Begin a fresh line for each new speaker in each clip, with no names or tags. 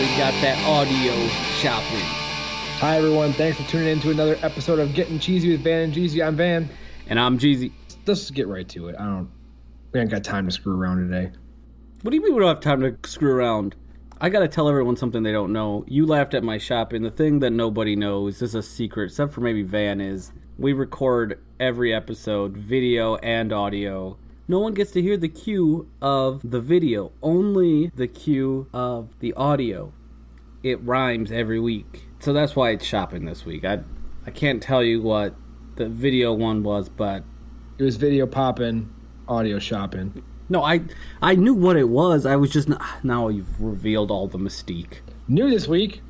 we got that audio shopping.
Hi, everyone. Thanks for tuning in to another episode of Gettin Cheezy with Van and Jeezy. I'm Van.
And I'm Jeezy.
Let's just get right to it. We ain't got time to screw around today.
What do you mean we don't have time to screw around? I gotta tell everyone something they don't know. You laughed at my shopping. The thing that nobody knows, this is a secret, except for maybe Van, is we record every episode, video and audio. No one gets to hear the cue of the video, only the cue of the audio. It rhymes every week. So that's why it's shopping this week. I can't tell you what the video one was, but
it was video popping, audio shopping.
No, I knew what it was. I was just now you've revealed all the mystique.
New this week.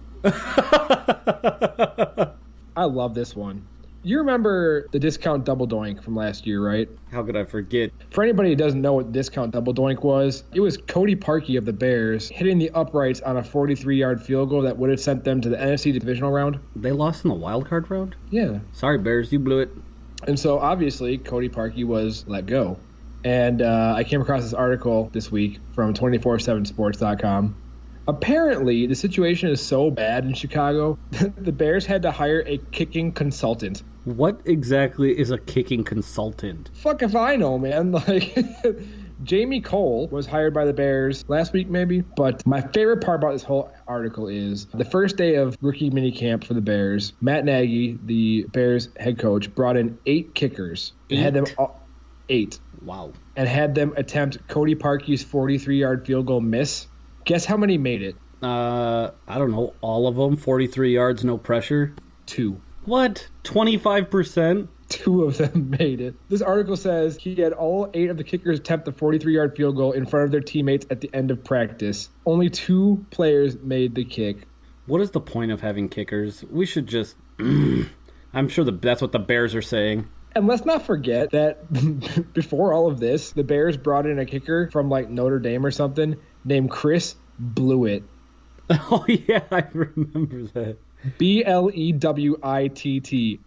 I love this one. You remember the discount double doink from last year, right?
How could I forget?
For anybody who doesn't know what discount double doink was, it was Cody Parkey of the Bears hitting the uprights on a 43-yard field goal that would have sent them to the NFC divisional round.
They lost in the wild card round?
Yeah.
Sorry, Bears, you blew it.
And so, obviously, Cody Parkey was let go. And I came across this article this week from 247sports.com. Apparently, the situation is so bad in Chicago, the Bears had to hire a kicking consultant.
What exactly is a kicking consultant?
Fuck if I know, man. Like, Jamie Cole was hired by the Bears last week, maybe. But my favorite part about this whole article is the first day of rookie minicamp for the Bears, Matt Nagy, the Bears head coach, brought in 8 kickers. And had them all, 8.
Wow.
And had them attempt Cody Parkey's 43-yard field goal miss. Guess how many made it?
I don't know. All of them? 43 yards, no pressure?
2.
What? 25%?
2 of them made it. This article says he had all 8 of the kickers attempt the 43-yard field goal in front of their teammates at the end of practice. Only 2 players made the kick.
What is the point of having kickers? We should just... I'm sure that's what the Bears are saying.
And let's not forget that before all of this, the Bears brought in a kicker from like Notre Dame or something named Chris Blewett.
Oh, yeah, I remember that.
Blewitt.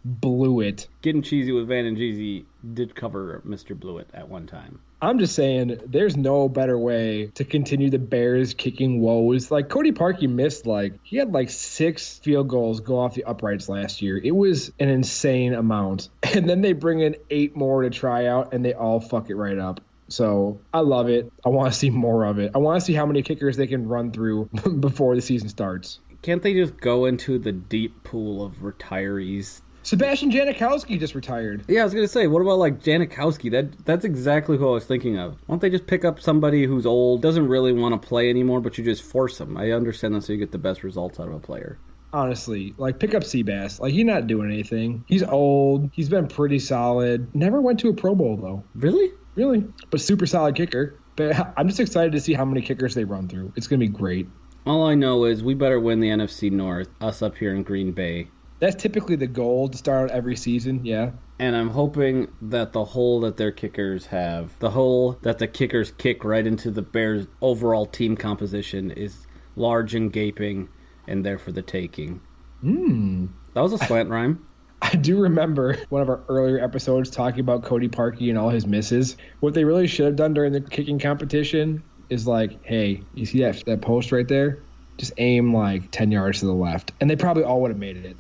Blewett.
Gettin Cheezy with Van and Jeezy did cover Mr. Blewett at one time.
I'm just saying, there's no better way to continue the Bears kicking woes. Like, Cody Parkey missed, he had 6 field goals go off the uprights last year. It was an insane amount. And then they bring in 8 more to try out, and they all fuck it right up. So, I love it. I want to see more of it. I want to see how many kickers they can run through before the season starts.
Can't they just go into the deep pool of retirees?
Sebastian Janikowski just retired.
Yeah, I was going to say, what about Janikowski? That's exactly who I was thinking of. Why don't they just pick up somebody who's old, doesn't really want to play anymore, but you just force them? I understand that so you get the best results out of a player.
Honestly, pick up Seabass. He's not doing anything. He's old. He's been pretty solid. Never went to a Pro Bowl, though.
Really?
Really. But super solid kicker. But I'm just excited to see how many kickers they run through. It's going to be great.
All I know is we better win the NFC North, us up here in Green Bay.
That's typically the goal to start out every season, yeah.
And I'm hoping that the hole that their kickers have, the hole that the kickers kick right into the Bears' overall team composition is large and gaping and there for the taking. That was a slant rhyme.
I do remember one of our earlier episodes talking about Cody Parkey and all his misses. What they really should have done during the kicking competition is hey, you see that post right there? Just aim 10 yards to the left. And they probably all would have made it.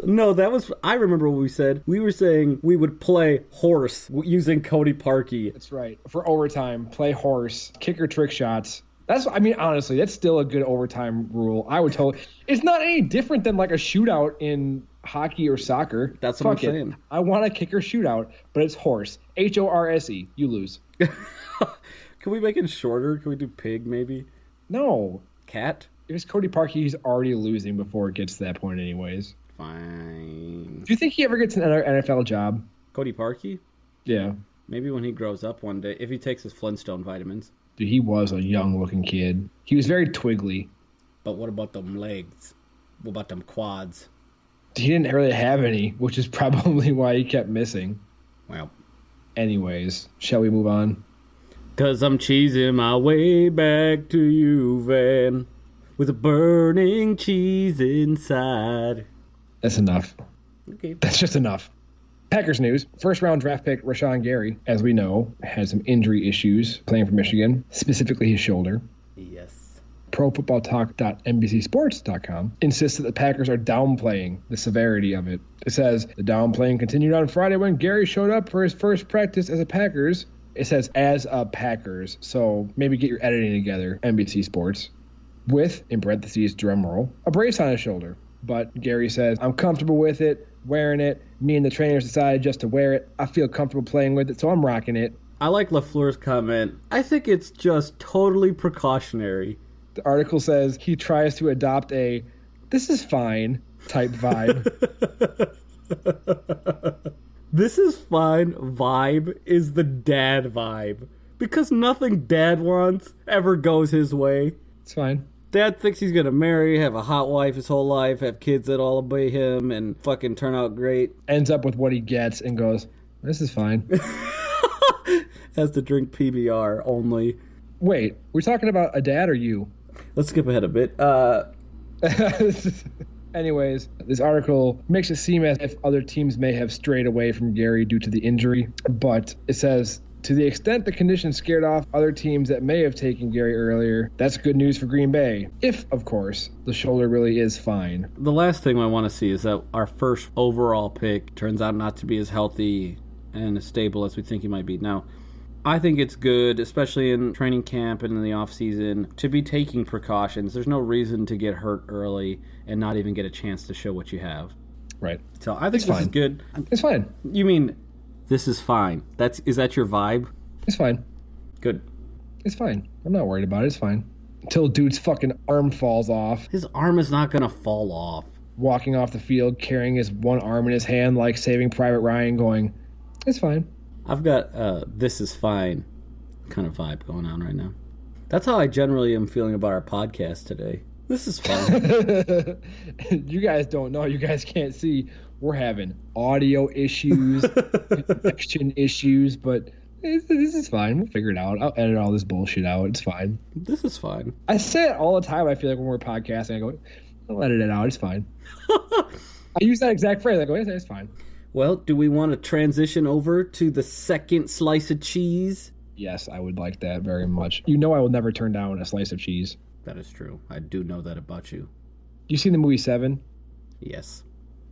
No, I remember what we said. We were saying we would play horse using Cody Parkey.
That's right. For overtime, play horse, kicker trick shots. Honestly, that's still a good overtime rule. I would totally. It's not any different than a shootout in hockey or soccer.
That's what I'm saying.
I want a kicker shootout, but it's horse. HORSE. You lose.
Can we make it shorter? Can we do pig maybe?
No.
Cat?
If it's Cody Parkey, he's already losing before it gets to that point anyways.
Fine.
Do you think he ever gets another NFL job?
Cody Parkey?
Yeah.
Maybe when he grows up one day, if he takes his Flintstone vitamins.
Dude, he was a young-looking kid. He was very twiggly.
But what about them legs? What about them quads?
He didn't really have any, which is probably why he kept missing.
Well.
Anyways, shall we move on?
'Cause I'm cheesing my way back to you, Van, with a burning cheese inside.
That's enough.
Okay.
That's just enough. Packers news. First-round draft pick Rashawn Gary, as we know, had some injury issues playing for Michigan, specifically his shoulder.
Yes.
ProFootballTalk.NBCSports.com insists that the Packers are downplaying the severity of it. It says the downplaying continued on Friday when Gary showed up for his first practice as a Packers. It says as a Packers, so maybe get your editing together, NBC Sports. With, in parentheses, drum roll, a brace on his shoulder. But Gary says, I'm comfortable with it, wearing it. Me and the trainers decided just to wear it. I feel comfortable playing with it, so I'm rocking it.
I like LaFleur's comment. I think it's just totally precautionary.
The article says he tries to adopt a this is fine type vibe.
This is fine vibe is the dad vibe. Because nothing dad wants ever goes his way.
It's fine.
Dad thinks he's gonna marry, have a hot wife his whole life, have kids that all obey him, and fucking turn out great.
Ends up with what he gets and goes, this is fine.
Has to drink PBR only.
Wait, we're talking about a dad or you?
Let's skip ahead a bit.
Anyways, this article makes it seem as if other teams may have strayed away from Gary due to the injury, but it says, to the extent the condition scared off other teams that may have taken Gary earlier, that's good news for Green Bay. If, of course, the shoulder really is fine.
The last thing I want to see is that our first overall pick turns out not to be as healthy and as stable as we think he might be. Now, I think it's good, especially in training camp and in the offseason, to be taking precautions. There's no reason to get hurt early and not even get a chance to show what you have.
Right.
So I think this is good.
It's fine.
You mean this is fine? Is that your vibe?
It's fine.
Good.
It's fine. I'm not worried about it. It's fine. Until dude's fucking arm falls off.
His arm is not going to fall off.
Walking off the field, carrying his one arm in his hand like Saving Private Ryan, going, it's fine.
I've got this is fine kind of vibe going on right now. That's how I generally am feeling about our podcast today. This is fine.
You guys don't know. You guys can't see. We're having audio issues, connection issues, but this is fine. We'll figure it out. I'll edit all this bullshit out. It's fine.
This is fine.
I say it all the time. I feel like when we're podcasting, I go, I'll edit it out. It's fine. I use that exact phrase. I go, it's fine.
Well, do we want to transition over to the second slice of cheese?
Yes, I would like that very much. You know I will never turn down a slice of cheese.
That is true. I do know that about you.
You seen the movie Seven?
Yes.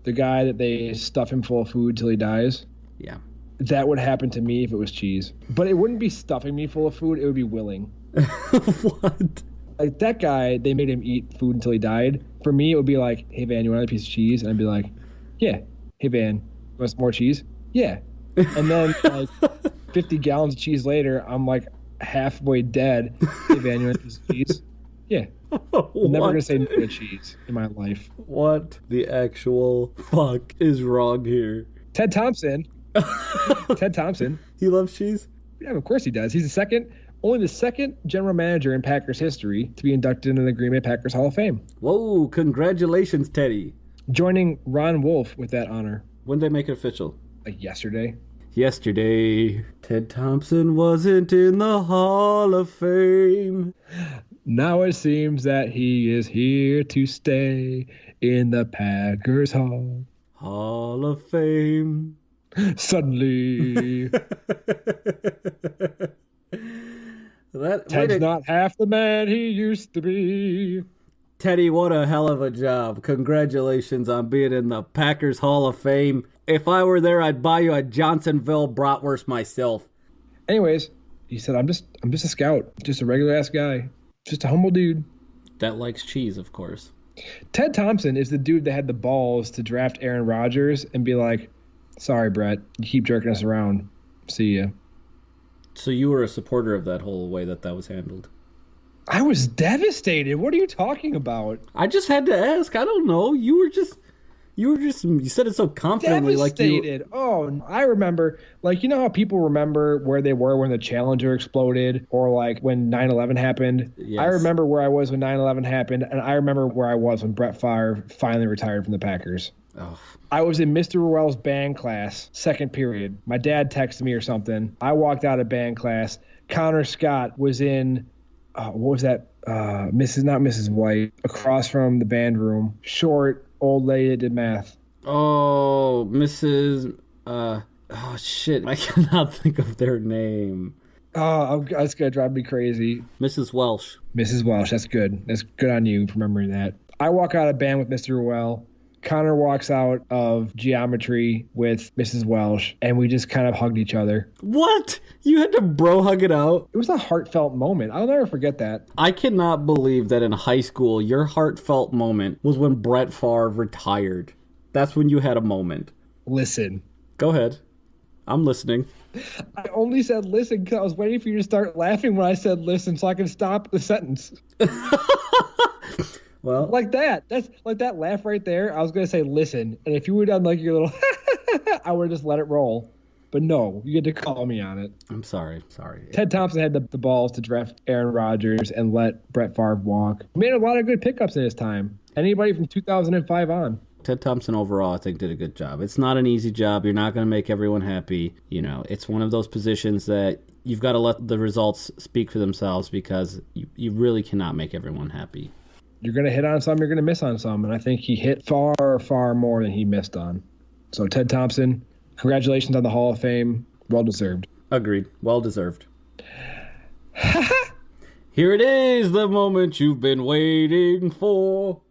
The guy that they stuff him full of food till he dies?
Yeah.
That would happen to me if it was cheese. But it wouldn't be stuffing me full of food. It would be willing.
What?
Like that guy, they made him eat food until he died. For me, it would be like, hey, Van, you want another piece of cheese? And I'd be like, yeah. Hey, Van, you want some more cheese? Yeah. And then like 50 gallons of cheese later, I'm like halfway dead. Hey, Van, you want a piece of cheese? Yeah. I'm never going to say no to cheese in my life.
What the actual fuck is wrong here?
Ted Thompson. Ted Thompson.
He loves cheese?
Yeah, of course he does. He's only the second general manager in Packers history to be inducted into the Green Bay Packers Hall of Fame.
Whoa, congratulations, Teddy.
Joining Ron Wolf with that honor.
When did they make it official?
Like yesterday.
Yesterday, Ted Thompson wasn't in the Hall of Fame.
Now it seems that he is here to stay in the Packers
Hall of Fame.
Suddenly. Ted's not half the man he used to be.
Teddy, what a hell of a job. Congratulations on being in the Packers Hall of Fame. If I were there, I'd buy you a Johnsonville bratwurst myself.
Anyways, he said, I'm just a scout. Just a regular-ass guy. Just a humble dude.
That likes cheese, of course.
Ted Thompson is the dude that had the balls to draft Aaron Rodgers and be like, sorry, Brett, you keep jerking us around. See ya.
So you were a supporter of that whole way that was handled?
I was devastated. What are you talking about?
I just had to ask. I don't know. You said it so confidently.
Devastated. Oh, I remember. Like, you know how people remember where they were when the Challenger exploded or like when 9/11 happened? Yes. I remember where I was when 9/11 happened, and I remember where I was when Brett Favre finally retired from the Packers.
Oh.
I was in Mr. Ruel's band class, second period. My dad texted me or something. I walked out of band class. Connor Scott was in... what was that? Not Mrs. White, across from the band room. Short, old lady that did math.
Oh, Mrs. Oh, shit. I cannot think of their name.
Oh, that's gonna drive me crazy.
Mrs. Welsh.
Mrs. Welsh, that's good. That's good on you for remembering that. I walk out of band with Mr. Well. Connor walks out of geometry with Mrs. Welsh, and we just kind of hugged each other.
What? You had to bro hug it out?
It was a heartfelt moment. I'll never forget that.
I cannot believe that in high school, your heartfelt moment was when Brett Favre retired. That's when you had a moment.
Listen.
Go ahead. I'm listening.
I only said listen because I was waiting for you to start laughing when I said listen so I could stop the sentence.
Well,
like that. That's like that laugh right there. I was going to say listen. And if you would have done like your little, I would have just let it roll. But no, you get to call me on it.
I'm sorry.
Ted Thompson had the balls to draft Aaron Rodgers and let Brett Favre walk. He made a lot of good pickups in his time. Anybody from 2005 on.
Ted Thompson overall, I think, did a good job. It's not an easy job. You're not going to make everyone happy. You know, it's one of those positions that you've got to let the results speak for themselves because you really cannot make everyone happy.
You're going to hit on some, you're going to miss on some. And I think he hit far, far more than he missed on. So Ted Thompson, congratulations on the Hall of Fame. Well deserved.
Agreed. Well deserved. Here it is, the moment you've been waiting for.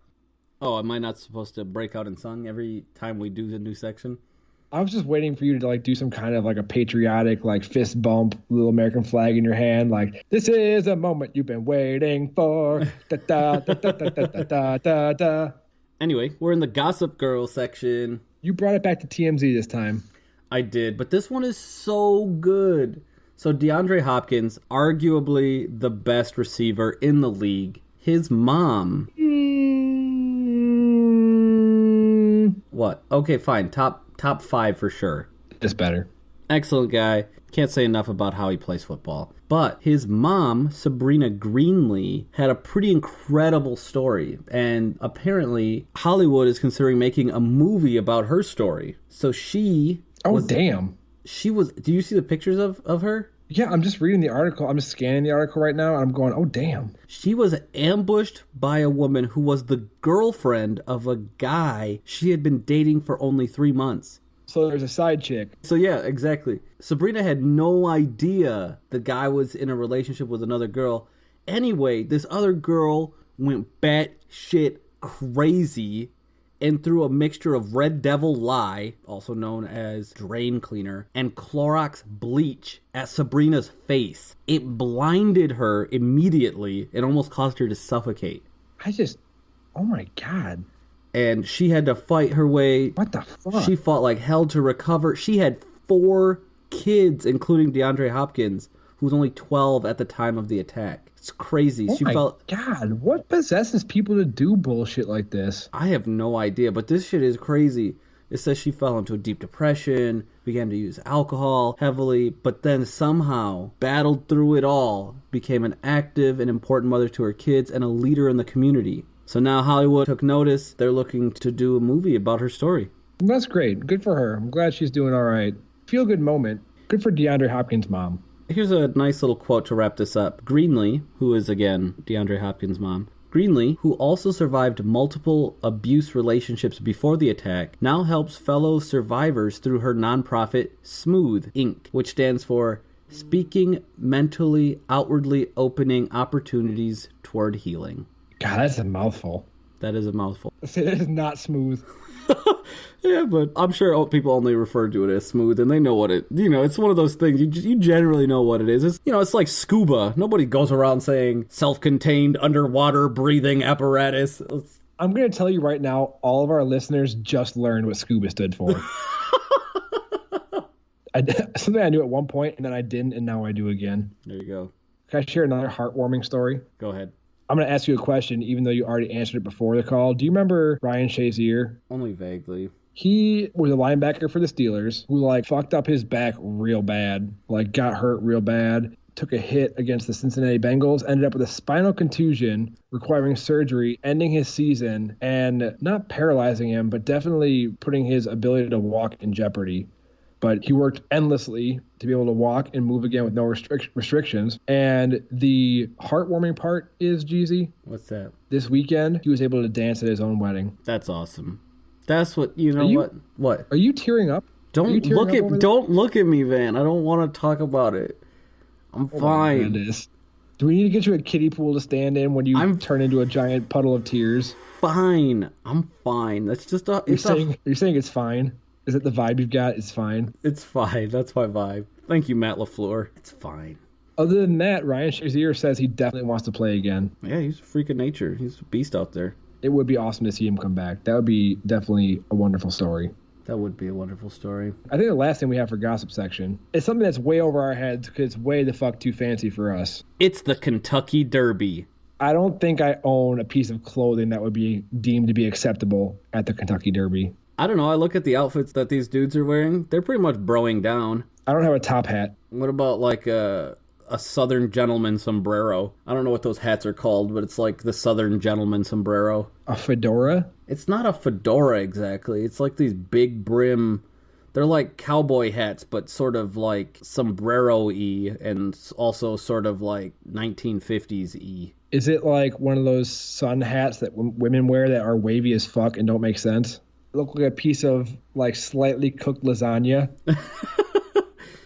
Oh, am I not supposed to break out in song every time we do the new section?
I was just waiting for you to like do some kind of like a patriotic like fist bump, little American flag in your hand, like this is a moment you've been waiting for. Da, da, da, da, da, da, da, da, da.
Anyway, we're in the Gossip Girl section.
You brought it back to TMZ this time.
I did, but this one is so good. So DeAndre Hopkins, arguably the best receiver in the league. His mom. What? Okay, fine. Top 5 for sure.
Just better.
Excellent guy. Can't say enough about how he plays football. But his mom, Sabrina Greenlee, had a pretty incredible story. And apparently, Hollywood is considering making a movie about her story. So she...
damn.
She was... Do you see the pictures of her?
Yeah, I'm just reading the article. I'm just scanning the article right now, and I'm going, oh, damn.
She was ambushed by a woman who was the girlfriend of a guy she had been dating for only 3 months.
So there's a side chick.
So yeah, exactly. Sabrina had no idea the guy was in a relationship with another girl. Anyway, this other girl went batshit crazy and threw a mixture of Red Devil Lye, also known as drain cleaner, and Clorox bleach at Sabrina's face. It blinded her immediately and almost caused her to suffocate.
Oh my God.
And she had to fight her way.
What the fuck?
She fought like hell to recover. She had 4 kids, including DeAndre Hopkins, who was only 12 at the time of the attack. It's crazy.
God, what possesses people to do bullshit like this?
I have no idea, but this shit is crazy. It says she fell into a deep depression, began to use alcohol heavily, but then somehow battled through it all, became an active and important mother to her kids and a leader in the community. So now Hollywood took notice. They're looking to do a movie about her story.
That's great. Good for her. I'm glad she's doing all right. Feel good moment. Good for DeAndre Hopkins' mom.
Here's a nice little quote to wrap this up. Greenlee, who is, again, DeAndre Hopkins' mom. Greenlee, who also survived multiple abuse relationships before the attack, now helps fellow survivors through her nonprofit, Smooth, Inc., which stands for Speaking Mentally Outwardly Opening Opportunities Toward Healing.
God, that's a mouthful.
That is a mouthful.
It is not smooth.
Yeah, but I'm sure people only refer to it as smooth, and they know what it's one of those things. You generally know what it is. It's like scuba. Nobody goes around saying self-contained underwater breathing apparatus.
I'm going to tell you right now, all of our listeners just learned what scuba stood for. Something I knew at one point, and then I didn't, and now I do again.
There you go.
Can I share another heartwarming story?
Go ahead.
I'm going to ask you a question, even though you already answered it before the call. Do you remember Ryan Shazier?
Only vaguely.
He was a linebacker for the Steelers who, fucked up his back real bad, got hurt real bad, took a hit against the Cincinnati Bengals, ended up with a spinal contusion, requiring surgery, ending his season, and not paralyzing him, but definitely putting his ability to walk in jeopardy. But he worked endlessly to be able to walk and move again with no restrictions. And the heartwarming part is, Jeezy.
What's that?
This weekend, he was able to dance at his own wedding.
That's awesome. That's what, what? What?
Are you tearing up?
Don't look at me, Van. I don't want to talk about it. I'm
Oh my
fine.
goodness. Do we need to get you a kiddie pool to stand in when you turn into a giant puddle of tears?
Fine. I'm fine. That's just a.
You're saying it's fine? Is it the vibe you've got? It's fine.
It's fine. That's my vibe. Thank you, Matt LaFleur. It's fine.
Other than that, Ryan Shazier says he definitely wants to play again.
Yeah, he's a freak of nature. He's a beast out there.
It would be awesome to see him come back. That would be definitely a wonderful story.
That would be a wonderful story.
I think the last thing we have for gossip section is something that's way over our heads because it's way the fuck too fancy for us.
It's the Kentucky Derby.
I don't think I own a piece of clothing that would be deemed to be acceptable at the Kentucky Derby.
I don't know. I look at the outfits that these dudes are wearing. They're pretty much broing down.
I don't have a top hat.
What about like a Southern gentleman sombrero? I don't know what those hats are called, but it's like the Southern gentleman sombrero.
A fedora?
It's not a fedora exactly. It's like these big brim. They're like cowboy hats, but sort of like sombrero-y and also sort of like 1950s-y.
Is it like one of those sun hats that women wear that are wavy as fuck and don't make sense? Look like a piece of like slightly cooked lasagna.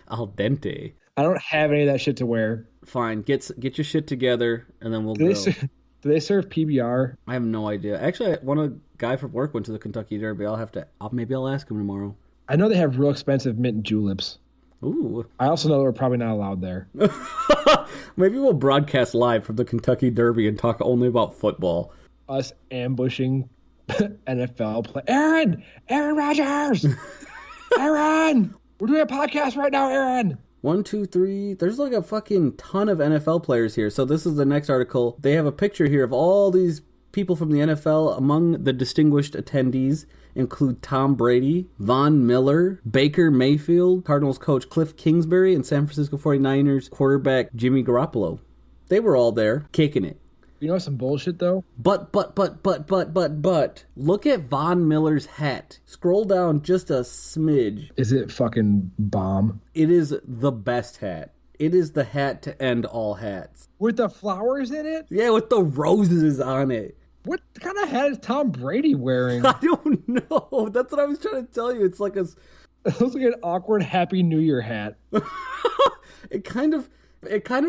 Al dente.
I don't have any of that shit to wear.
Fine, get your shit together, and then we'll go.
Do they serve PBR?
I have no idea. Actually, one guy from work went to the Kentucky Derby. Maybe I'll ask him tomorrow.
I know they have real expensive mint juleps.
Ooh.
I also know that we're probably not allowed there.
Maybe we'll broadcast live from the Kentucky Derby and talk only about football.
Us ambushing NFL play. Aaron Rodgers! Aaron! We're doing a podcast right now, Aaron!
1, 2, 3. There's like a fucking ton of NFL players here. So this is the next article. They have a picture here of all these people from the NFL. Among the distinguished attendees include Tom Brady, Von Miller, Baker Mayfield, Cardinals coach Cliff Kingsbury, and San Francisco 49ers quarterback Jimmy Garoppolo. They were all there, kicking it.
You know some bullshit, though?
But, look at Von Miller's hat. Scroll down just a smidge.
Is it fucking bomb?
It is the best hat. It is the hat to end all hats.
With the flowers in it?
Yeah, with the roses on it.
What kind of hat is Tom Brady wearing?
I don't know. That's what I was trying to tell you. It's like
It looks like an awkward Happy New Year hat.
It kind of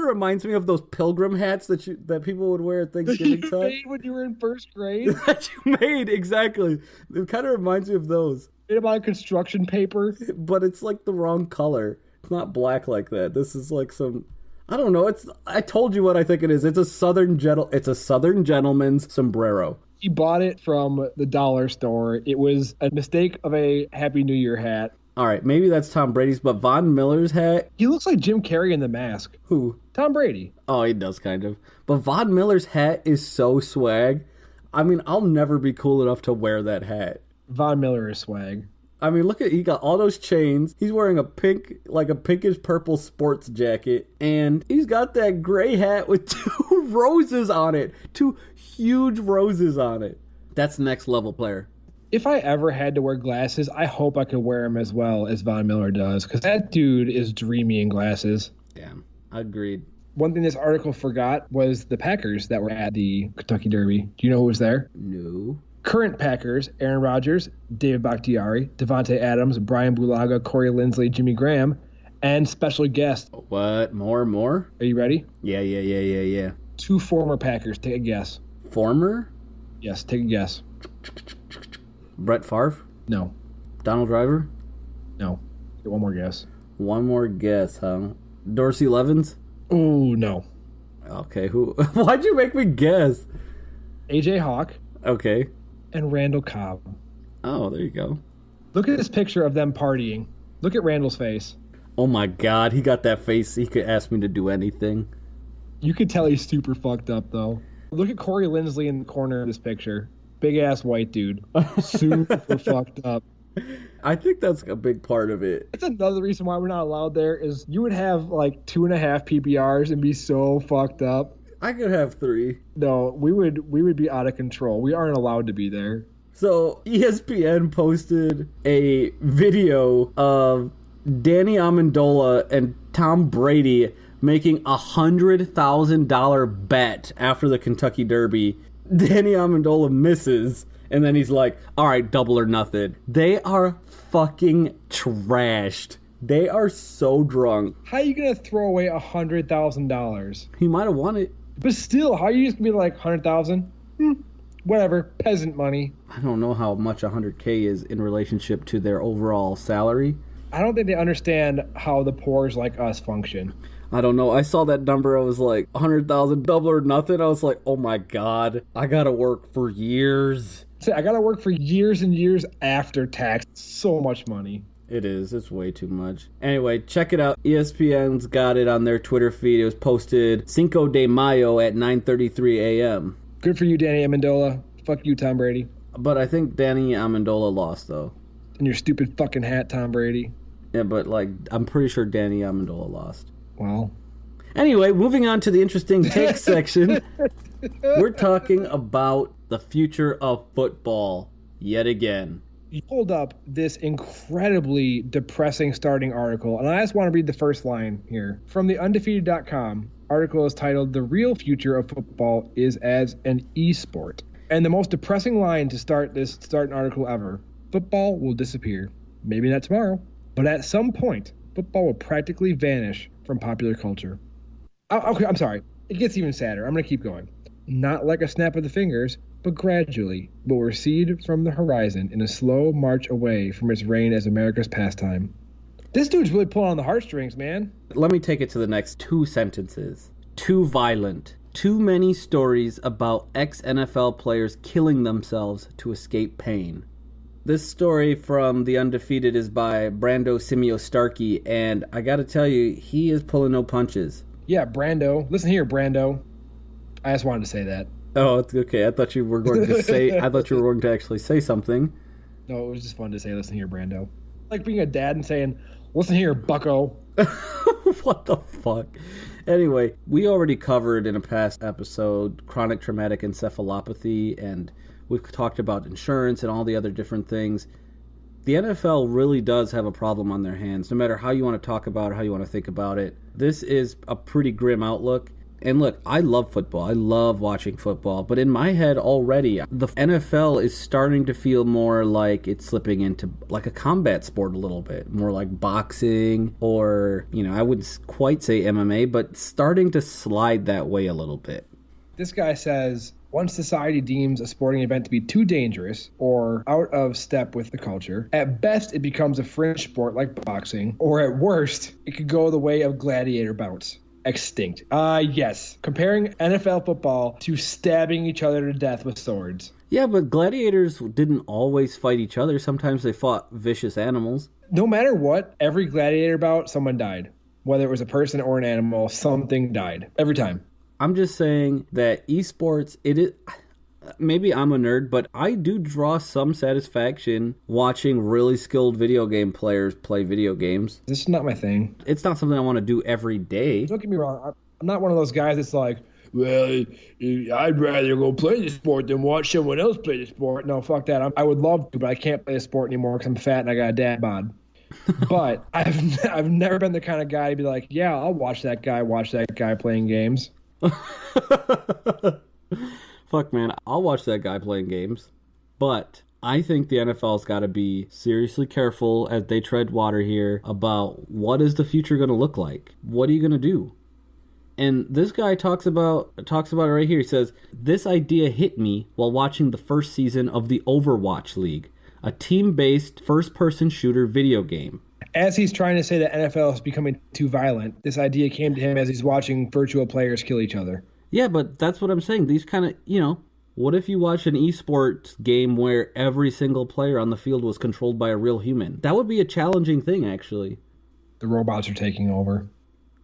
reminds me of those pilgrim hats that people would wear at Thanksgiving time.
Made when you were in first grade?
That you made, exactly. It kind of reminds me of those.
Made about construction paper?
But it's like the wrong color. It's not black like that. This is like some... I don't know. I told you what I think it is. It's a Southern gentleman's sombrero.
He bought it from the dollar store. It was a mistake of a Happy New Year hat.
All right, maybe that's Tom Brady's, but Von Miller's hat...
He looks like Jim Carrey in The Mask.
Who?
Tom Brady.
Oh, he does kind of. But Von Miller's hat is so swag. I mean, I'll never be cool enough to wear that hat.
Von Miller is swag.
I mean, look at, he got all those chains. He's wearing a pinkish purple sports jacket. And he's got that gray hat with 2 roses on it. 2 huge roses on it. That's next level player.
If I ever had to wear glasses, I hope I could wear them as well as Von Miller does. Because that dude is dreamy in glasses.
Damn, agreed.
One thing this article forgot was the Packers that were at the Kentucky Derby. Do you know who was there?
No.
Current Packers, Aaron Rodgers, David Bakhtiari, Devontae Adams, Brian Bulaga, Corey Linsley, Jimmy Graham, and special guest.
What? More?
Are you ready?
Yeah.
2 former Packers. Take a guess.
Former?
Yes, take a guess.
Brett Favre?
No.
Donald Driver?
No. Get one more guess.
One more guess, huh? Dorsey Levens?
Oh, no.
Okay, who? Why'd you make me guess?
AJ Hawk.
Okay.
And Randall Cobb.
Oh, there you go.
Look at this picture of them partying. Look at Randall's face.
Oh my God, he got that face. He could ask me to do anything.
You could tell he's super fucked up, though. Look at Corey Linsley in the corner of this picture. Big ass white dude. Super fucked up.
I think that's a big part of it.
That's another reason why we're not allowed there is you would have like 2.5 PPRs and be so fucked up.
I could have 3.
No, we would be out of control. We aren't allowed to be there.
So ESPN posted a video of Danny Amendola and Tom Brady making $100,000 bet after the Kentucky Derby. Danny Amendola misses, and then he's like, all right, double or nothing. They are fucking trashed. They are so drunk.
How are you going to throw away $100,000?
He might have won it.
But still, how are you just going to be like, 100,000? Whatever, peasant money.
I don't know how much 100K is in relationship to their overall salary.
I don't think they understand how the poors like us function.
I don't know. I saw that number. I was like, 100,000, double or nothing. I was like, oh my God, I got to work for years.
I got to work for years and years after tax. So much money.
It is. It's way too much. Anyway, check it out. ESPN's got it on their Twitter feed. It was posted Cinco de Mayo at 9:33 a.m.
Good for you, Danny Amendola. Fuck you, Tom Brady.
But I think Danny Amendola lost, though.
And your stupid fucking hat, Tom Brady.
Yeah, but, like, I'm pretty sure Danny Amendola lost.
Well.
Anyway, moving on to the interesting take section. We're talking about the future of football yet again.
You pulled up this incredibly depressing starting article, and I just want to read the first line here. From the undefeated.com, article is titled, "The Real Future of Football is as an E-Sport." And the most depressing line to start an article ever. Football will disappear. Maybe not tomorrow, but at some point, football will practically vanish from popular culture. Okay, I'm sorry. It gets even sadder. I'm going to keep going. Not like a snap of the fingers, but gradually will recede from the horizon in a slow march away from its reign as America's pastime. This dude's really pulling on the heartstrings, man.
Let me take it to the next 2 sentences. Too violent. Too many stories about ex-NFL players killing themselves to escape pain. This story from The Undefeated is by Brando Simio-Starkey, and I gotta tell you, he is pulling no punches.
Yeah, Brando. Listen here, Brando. I just wanted to say that.
Oh, it's okay. I thought you were going to actually say something.
No, it was just fun to say, listen here, Brando. Like being a dad and saying, listen here, bucko.
What the fuck? Anyway, we already covered in a past episode chronic traumatic encephalopathy, and we've talked about insurance and all the other different things. The NFL really does have a problem on their hands, no matter how you want to talk about it, how you want to think about it. This is a pretty grim outlook. And look, I love football. I love watching football. But in my head already, the NFL is starting to feel more like it's slipping into like a combat sport a little bit. More like boxing or, I wouldn't quite say MMA, but starting to slide that way a little bit.
This guy says, once society deems a sporting event to be too dangerous or out of step with the culture, at best it becomes a fringe sport like boxing, or at worst, it could go the way of gladiator bouts. Extinct. Yes. Comparing NFL football to stabbing each other to death with swords.
Yeah, but gladiators didn't always fight each other. Sometimes they fought vicious animals.
No matter what, every gladiator bout, someone died. Whether it was a person or an animal, something died. Every time.
I'm just saying that esports, it is... Maybe I'm a nerd, but I do draw some satisfaction watching really skilled video game players play video games.
This is not my thing.
It's not something I want to do every day.
Don't get me wrong. I'm not one of those guys that's like, well, I'd rather go play the sport than watch someone else play the sport. No, fuck that. I would love to, but I can't play the sport anymore because I'm fat and I got a dad bod. But I've never been the kind of guy to be like, yeah, I'll watch that guy playing games.
Fuck, man, I'll watch that guy playing games. But I think the NFL's got to be seriously careful as they tread water here about what is the future going to look like? What are you going to do? And this guy talks about it right here. He says, this idea hit me while watching the first season of the Overwatch League, a team-based first-person shooter video game.
As he's trying to say that NFL is becoming too violent, this idea came to him as he's watching virtual players kill each other.
Yeah, but that's what I'm saying. These kind of, what if you watch an esports game where every single player on the field was controlled by a real human? That would be a challenging thing, actually.
The robots are taking over.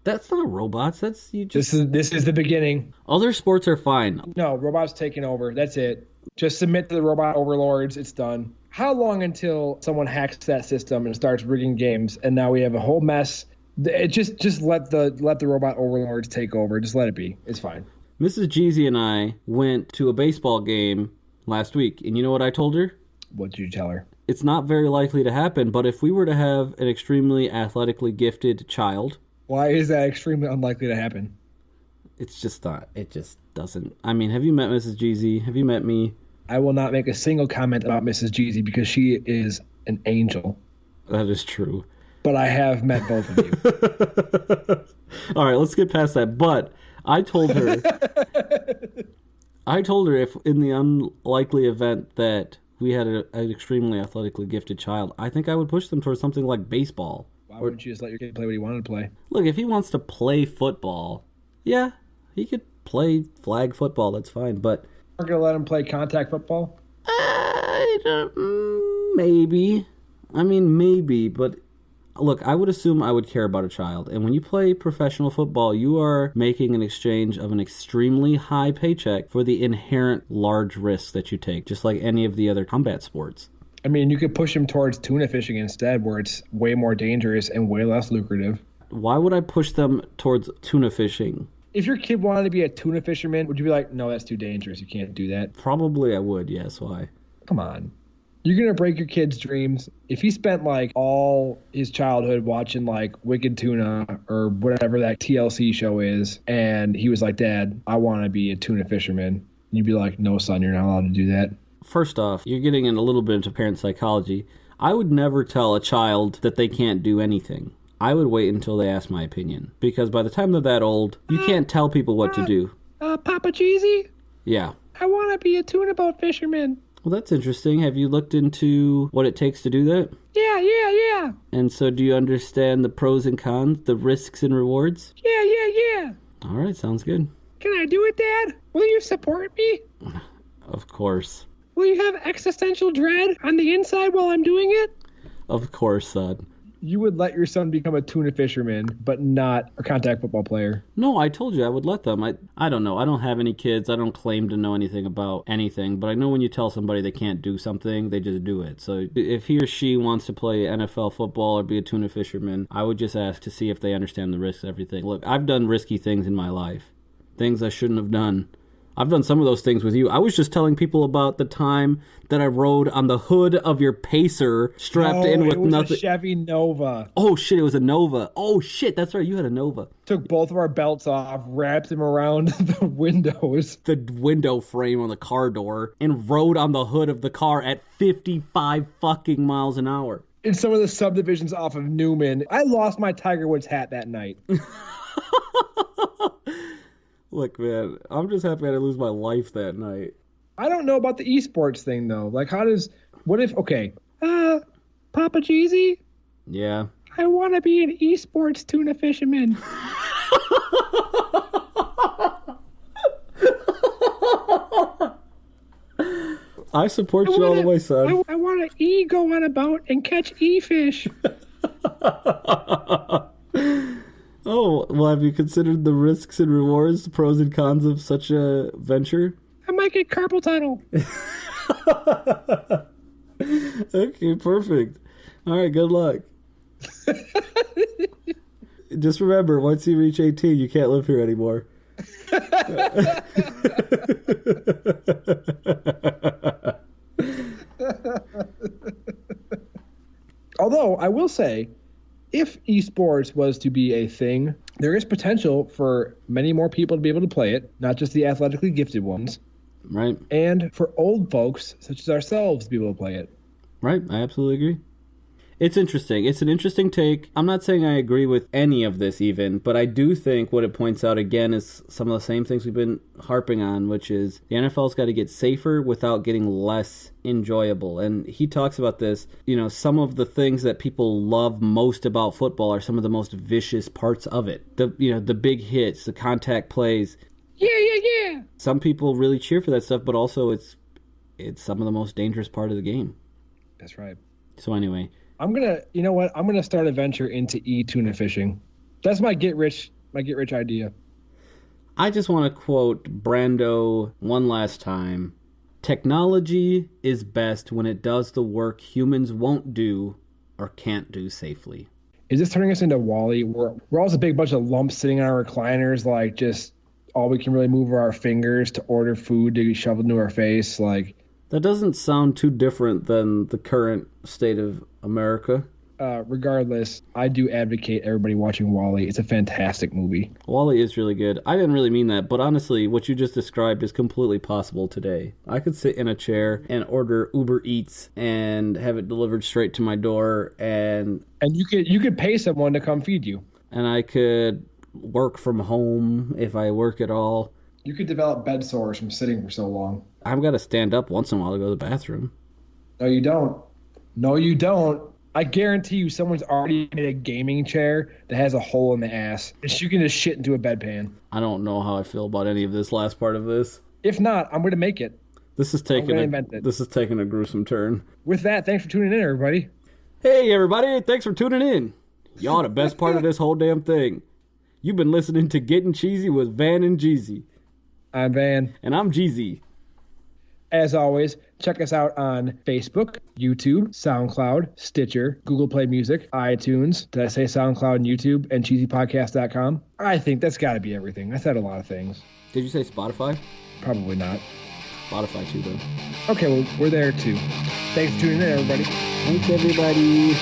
That's not robots. That's you just.
This is the beginning.
Other sports are fine.
No, robots taking over. That's it. Just submit to the robot overlords. It's done. How long until someone hacks that system and starts rigging games, and now we have a whole mess? Just let the robot overlords take over. Just let it be. It's fine.
Mrs. Jeezy and I went to a baseball game last week, and you know what I told her?
What did you tell her? It's
not very likely to happen, but if we were to have an extremely athletically gifted child...
Why is that extremely unlikely to happen?
It's just not. It just doesn't. I mean, have you met Mrs. Jeezy? Have you met me?
I will not make a single comment about Mrs. Jeezy because she is an angel.
That is true.
but I have met both of you.
All right, let's get past that. But I told her, if in the unlikely event that we had an extremely athletically gifted child, I think I would push them towards something like baseball.
Why wouldn't you just let your kid play what he wanted to play?
Look, if he wants to play football, yeah, he could play flag football. That's fine. But
You're going to let him play contact football?
Maybe. I mean, maybe. But look, I would assume I would care about a child. And when you play professional football, you are making an exchange of an extremely high paycheck for the inherent large risks that you take, just like any of the other combat sports.
I mean, you could push him towards tuna fishing instead, where it's way more dangerous and way less lucrative.
Why would I push them towards tuna fishing?
If your kid wanted to be a tuna fisherman, would you be like, no, that's too dangerous. You can't do that?
Probably I would, yes. Why?
Come on. You're going to break your kid's dreams. If he spent like all his childhood watching like Wicked Tuna or whatever that TLC show is, and he was like, Dad, I want to be a tuna fisherman. You'd be like, no, son, you're not allowed to do that.
First off, you're getting in a little bit into parent psychology. I would never tell a child that they can't do anything. I would wait until they ask my opinion. Because by the time they're that old, you can't tell people what to do.
Papa Jeezy?
Yeah.
I want to be a tuna boat fisherman.
Well, that's interesting. Have you looked into what it takes to do that?
Yeah.
And so do you understand the pros and cons, the risks and rewards?
Yeah.
All right, sounds good.
Can I do it, Dad? Will you support me?
Of course.
Will you have existential dread on the inside while I'm doing it?
Of course, son.
You would let your son become a tuna fisherman, but not a contact football player.
No, I told you I would let them. I don't know. I don't have any kids. I don't claim to know anything about anything. But I know when you tell somebody they can't do something, they just do it. So if he or she wants to play NFL football or be a tuna fisherman, I would just ask to see if they understand the risks, everything. Look, I've done risky things in my life. Things I shouldn't have done. I've done some of those things with you. I was just telling people about the time that I rode on the hood of your Pacer strapped in with nothing.
It was a Chevy Nova.
Oh, shit, it was a Nova. Oh, shit, that's right, you had a Nova.
Took both of our belts off, wrapped them around the windows.
The window frame on the car door, and rode on the hood of the car at 55 fucking miles an hour.
In some of the subdivisions off of Newman. I lost my Tiger Woods hat that night.
Look, man, I'm just happy I didn't lose my life that night.
I don't know about the esports thing, though. Like, okay, Papa Jeezy?
Yeah.
I want to be an esports tuna fisherman.
I support you all the way, son.
I want to go on a boat and catch fish.
Oh, well, have you considered the risks and rewards, the pros and cons of such a venture?
I might get carpal tunnel.
Okay, perfect. All right, good luck. Just remember, once you reach 18, you can't live here anymore.
Although, I will say, if esports was to be a thing, there is potential for many more people to be able to play it, not just the athletically gifted ones.
Right.
And for old folks, such as ourselves, to be able to play it.
Right, I absolutely agree. It's interesting. It's an interesting take. I'm not saying I agree with any of this even, but I do think what it points out again is some of the same things we've been harping on, which is the NFL's got to get safer without getting less enjoyable. And he talks about this, some of the things that people love most about football are some of the most vicious parts of it. The big hits, the contact plays.
Yeah.
Some people really cheer for that stuff, but also it's some of the most dangerous part of the game.
That's right.
So anyway,
I'm gonna start a venture into tuna fishing. That's my get rich idea.
I just want to quote Brando one last time. Technology is best when it does the work humans won't do or can't do safely.
Is this turning us into Wall-E? We're all just a big bunch of lumps sitting on our recliners, like just all we can really move are our fingers to order food to be shoveled into our face, like.
That doesn't sound too different than the current state of America.
regardless, I do advocate everybody watching Wall-E. It's a fantastic movie.
Wall-E is really good. I didn't really mean that, but honestly, what you just described is completely possible today. I could sit in a chair and order Uber Eats and have it delivered straight to my door, and
you could pay someone to come feed you.
And I could work from home if I work at all.
You could develop bed sores from sitting for so long.
I've got to stand up once in a while to go to the bathroom.
No, you don't. No, you don't. I guarantee you someone's already made a gaming chair that has a hole in the ass. And you can just shit into a bedpan.
I don't know how I feel about any of this last part of this.
If not, I'm going to make it.
This is taking a gruesome turn.
With that, thanks for tuning in, everybody.
Hey, everybody. Thanks for tuning in. Y'all the best part of this whole damn thing. You've been listening to Gettin Cheezy with Van and Jeezy.
I'm Van.
And I'm Jeezy.
As always, check us out on Facebook, YouTube, SoundCloud, Stitcher, Google Play Music, iTunes. Did I say SoundCloud and YouTube and cheesypodcast.com? I think that's got to be everything. I said a lot of things.
Did you say Spotify?
Probably not.
Spotify too, then.
Okay, well, we're there too. Thanks for tuning in, everybody.
Thanks, everybody.